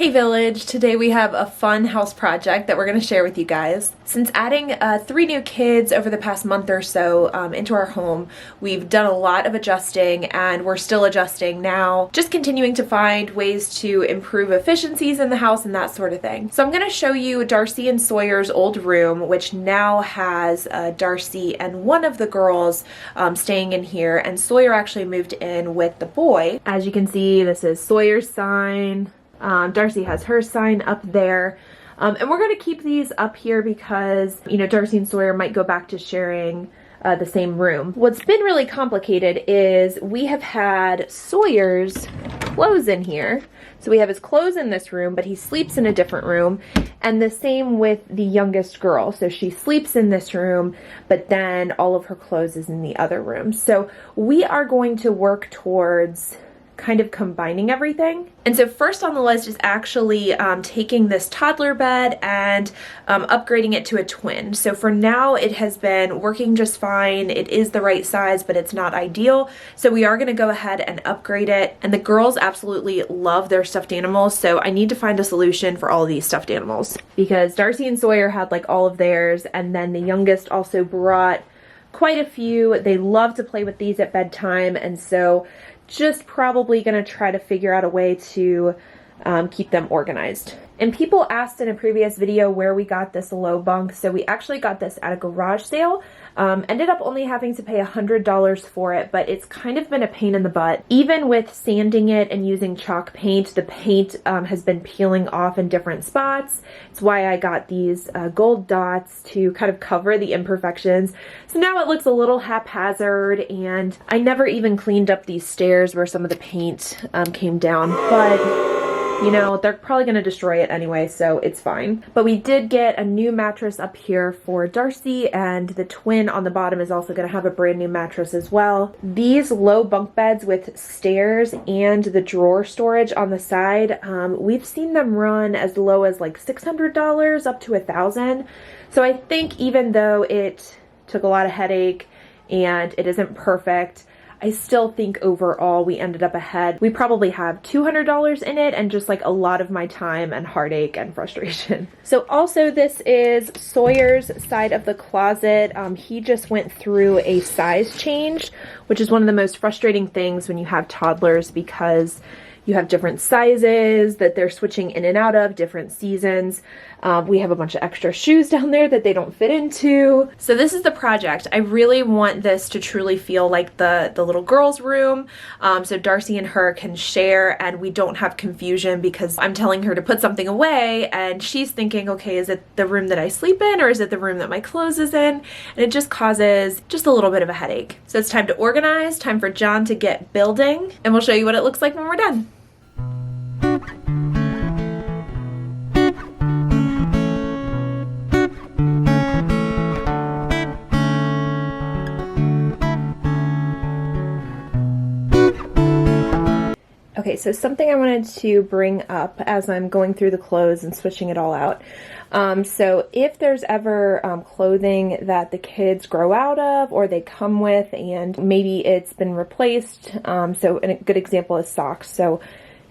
Hey Village, today we have a fun house project that we're going to share with you guys. Since adding 3 new kids over the past month or so into our home, we've done a lot of adjusting and we're still adjusting now, just continuing to find ways to improve efficiencies in the house and that sort of thing. So I'm going to show you Darcy and Sawyer's old room, which now has Darcy and one of the girls staying in here, and Sawyer actually moved in with the boy. As you can see, this is Sawyer's sign. Darcy has her sign up there. And we're going to keep these up here because, you know, Darcy and Sawyer might go back to sharing the same room. What's been really complicated is we have had Sawyer's clothes in here. So we have his clothes in this room, but he sleeps in a different room. And the same with the youngest girl. So she sleeps in this room, but then all of her clothes is in the other room. So we are going to work towards kind of combining everything. And so first on the list is actually taking this toddler bed and upgrading it to a twin. So for now it has been working just fine. It is the right size, but it's not ideal. So we are going to go ahead and upgrade it. And the girls absolutely love their stuffed animals. So I need to find a solution for all of these stuffed animals because Darcy and Sawyer had like all of theirs. And then the youngest also brought quite a few. They love to play with these at bedtime. And so just probably going to try to figure out a way to keep them organized. And people asked in a previous video where we got this low bunk. So we actually got this at a garage sale. Ended up only having to pay $100 for it, but it's kind of been a pain in the butt. Even with sanding it and using chalk paint, the paint has been peeling off in different spots. It's why I got these gold dots to kind of cover the imperfections. So now it looks a little haphazard, and I never even cleaned up these stairs where some of the paint came down, but you know, they're probably going to destroy it anyway, so it's fine. But we did get a new mattress up here for Darcy, and the twin on the bottom is also going to have a brand new mattress as well. These low bunk beds with stairs and the drawer storage on the side, we've seen them run as low as like $600 up to $1,000. So I think even though it took a lot of headache and it isn't perfect, I still think overall we ended up ahead. We probably have $200 in it and just like a lot of my time and heartache and frustration. So also this is Sawyer's side of the closet. He just went through a size change, which is one of the most frustrating things when you have toddlers because you have different sizes that they're switching in and out of, different seasons. We have a bunch of extra shoes down there that they don't fit into. So this is the project. I really want this to truly feel like the little girl's room. So Darcy and her can share and we don't have confusion because I'm telling her to put something away and she's thinking, okay, is it the room that I sleep in or is it the room that my clothes is in? And it just causes just a little bit of a headache. So it's time to organize, time for John to get building, and we'll show you what it looks like when we're done. Okay, so something I wanted to bring up as I'm going through the clothes and switching it all out. So if there's ever clothing that the kids grow out of or they come with and maybe it's been replaced, so a good example is socks. So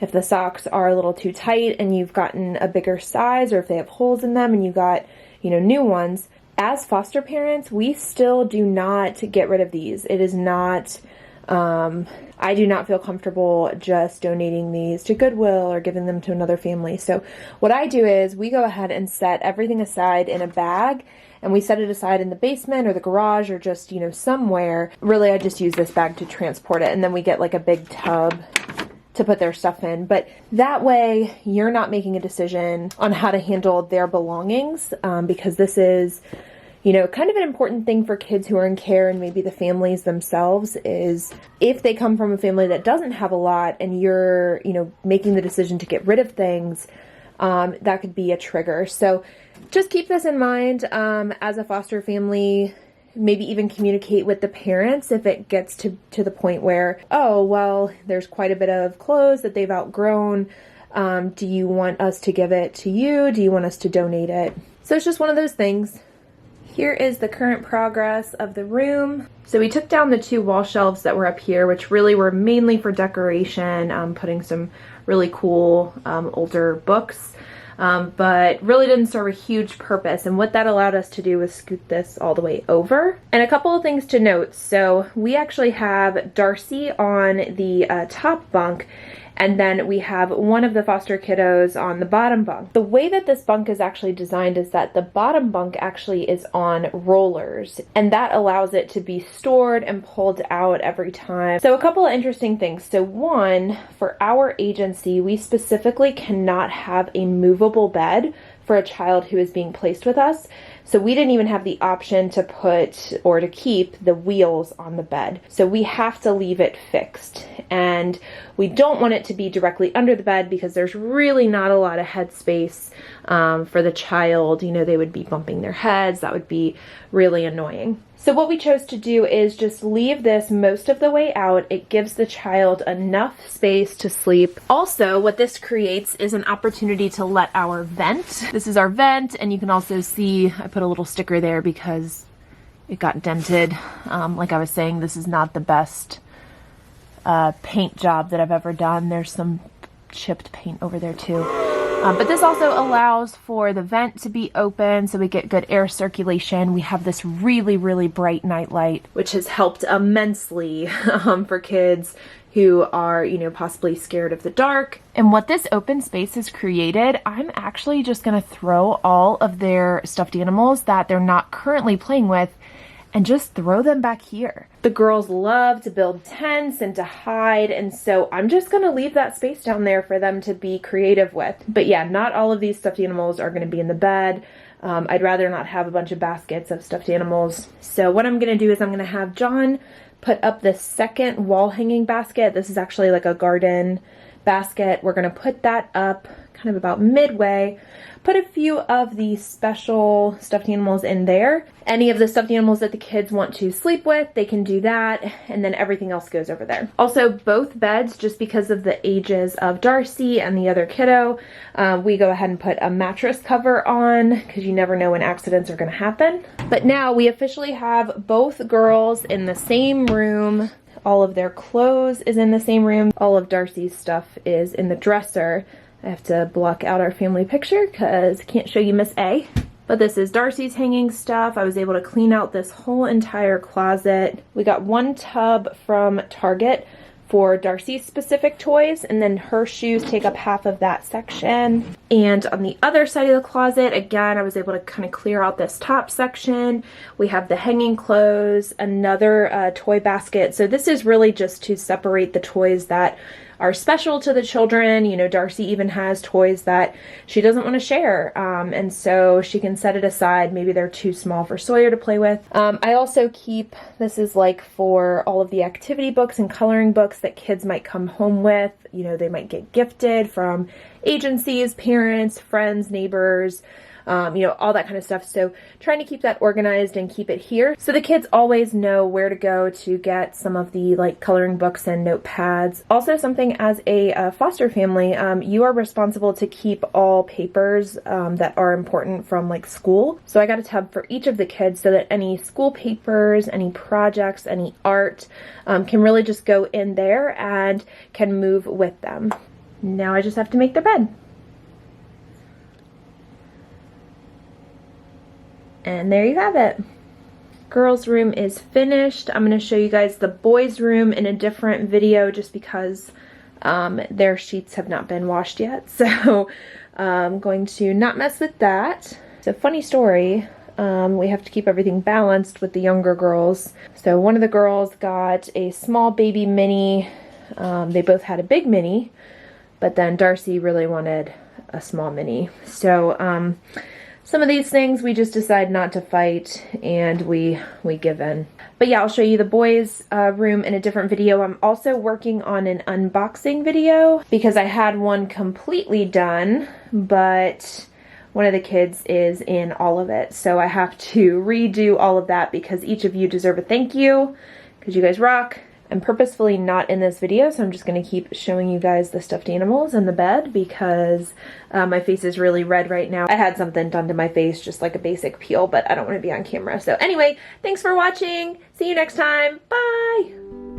if the socks are a little too tight and you've gotten a bigger size, or if they have holes in them and you got, you know, new ones, as foster parents, we still do not get rid of these. It is not, I do not feel comfortable just donating these to Goodwill or giving them to another family. So what I do is we go ahead and set everything aside in a bag, and we set it aside in the basement or the garage or just, you know, somewhere. Really, I just use this bag to transport it, and then we get like a big tub to put their stuff in. But that way you're not making a decision on how to handle their belongings, because this is, you know, kind of an important thing for kids who are in care and maybe the families themselves is if they come from a family that doesn't have a lot and you're, you know, making the decision to get rid of things, that could be a trigger. So just keep this in mind as a foster family. Maybe even communicate with the parents if it gets to the point where, oh, well, there's quite a bit of clothes that they've outgrown. Do you want us to give it to you? Do you want us to donate it? So it's just one of those things. Here is the current progress of the room. So we took down the 2 wall shelves that were up here, which really were mainly for decoration, putting some really cool older books. But really didn't serve a huge purpose. And what that allowed us to do was scoot this all the way over. And a couple of things to note. So we actually have Darcy on the top bunk, and then we have one of the foster kiddos on the bottom bunk. The way that this bunk is actually designed is that the bottom bunk actually is on rollers, and that allows it to be stored and pulled out every time. So a couple of interesting things. So one, for our agency, we specifically cannot have a movable bed for a child who is being placed with us. So we didn't even have the option to put or to keep the wheels on the bed. So we have to leave it fixed. And we don't want it to be directly under the bed because there's really not a lot of head space for the child. You know, they would be bumping their heads. That would be really annoying. So what we chose to do is just leave this most of the way out. It gives the child enough space to sleep. Also, what this creates is an opportunity to let our vent. This is our vent, and you can also see I put a little sticker there because it got dented. Like I was saying, this is not the best paint job that I've ever done. There's some chipped paint over there too. But this also allows for the vent to be open so we get good air circulation. We have this really, really bright night light, which has helped immensely for kids who are, you know, possibly scared of the dark. And what this open space has created, I'm actually just gonna throw all of their stuffed animals that they're not currently playing with and just throw them back here. The girls love to build tents and to hide, and so I'm just gonna leave that space down there for them to be creative with. But yeah, not all of these stuffed animals are gonna be in the bed. I'd rather not have a bunch of baskets of stuffed animals. So what I'm gonna do is I'm gonna have John put up the second wall hanging basket. This is actually like a garden basket. We're gonna put that up kind of about midway, put a few of the special stuffed animals in there. Any of the stuffed animals that the kids want to sleep with, they can do that, and then everything else goes over there. Also, both beds, just because of the ages of Darcy and the other kiddo, we go ahead and put a mattress cover on because you never know when accidents are going to happen. But now we officially have both girls in the same room. All of their clothes is in the same room. All of Darcy's stuff is in the dresser. I have to block out our family picture because I can't show you Miss A. But this is Darcy's hanging stuff. I was able to clean out this whole entire closet. We got one tub from Target for Darcy's specific toys, and then her shoes take up half of that section. And on the other side of the closet, again, I was able to kind of clear out this top section. We have the hanging clothes, another toy basket. So this is really just to separate the toys that are special to the children. You know, Darcy even has toys that she doesn't want to share, and so she can set it aside. Maybe they're too small for Sawyer to play with. I also keep, this is like for all of the activity books and coloring books that kids might come home with. You know, they might get gifted from agencies, parents, friends, neighbors, you know, all that kind of stuff. So trying to keep that organized and keep it here so the kids always know where to go to get some of the like coloring books and notepads. Also, something as a foster family, you are responsible to keep all papers that are important from like school. So I got a tub for each of the kids so that any school papers, any projects, any art can really just go in there and can move with them. Now I just have to make their bed. And there you have it. Girls' room is finished. I'm going to show you guys the boys' room in a different video just because their sheets have not been washed yet. So I'm going to not mess with that. So funny story, we have to keep everything balanced with the younger girls. So one of the girls got a small baby mini. They both had a big mini, but then Darcy really wanted a small mini. So some of these things we just decide not to fight and we give in. But yeah, I'll show you the boys' room in a different video. I'm also working on an unboxing video because I had one completely done, but one of the kids is in all of it. So I have to redo all of that because each of you deserve a thank you because you guys rock. I'm purposefully not in this video, so I'm just going to keep showing you guys the stuffed animals in the bed because my face is really red right now. I had something done to my face, just like a basic peel, but I don't want to be on camera. So anyway, thanks for watching. See you next time. Bye!